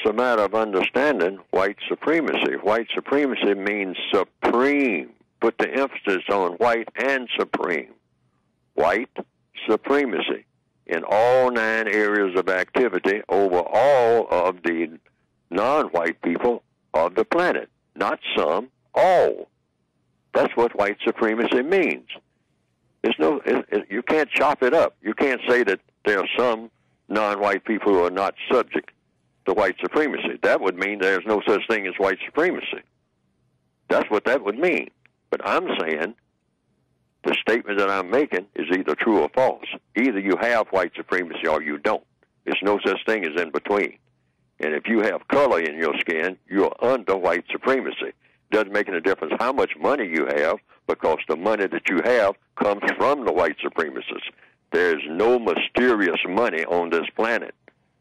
a matter of understanding white supremacy. White supremacy means supreme. Put the emphasis on white and supreme. White supremacy in all 9 areas of activity over all of the non-white people of the planet. Not some, all. That's what white supremacy means. You can't chop it up. You can't say that there are some non-white people who are not subject to white supremacy. That would mean there's no such thing as white supremacy. That's what that would mean. But I'm saying the statement that I'm making is either true or false. Either you have white supremacy or you don't. There's no such thing as in between. And if you have color in your skin, you're under white supremacy. Doesn't make any difference how much money you have, because the money that you have comes from the white supremacists. There's no mysterious money on this planet.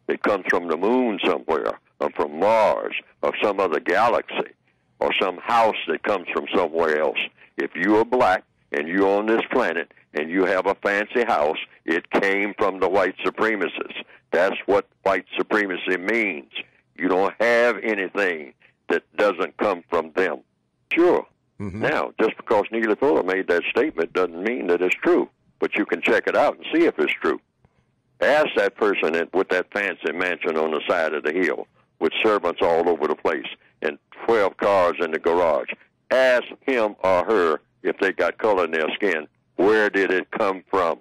It comes from the moon somewhere, or from Mars, or some other galaxy, or some house that comes from somewhere else. If you are black and you're on this planet and you have a fancy house, it came from the white supremacists. That's what white supremacy means. You don't have anything that doesn't come from them. Sure. Mm-hmm. Now, just because Neely Fuller made that statement doesn't mean that it's true, but you can check it out and see if it's true. Ask that person with that fancy mansion on the side of the hill with servants all over the place and 12 cars in the garage. Ask him or her if they got color in their skin. Where did it come from?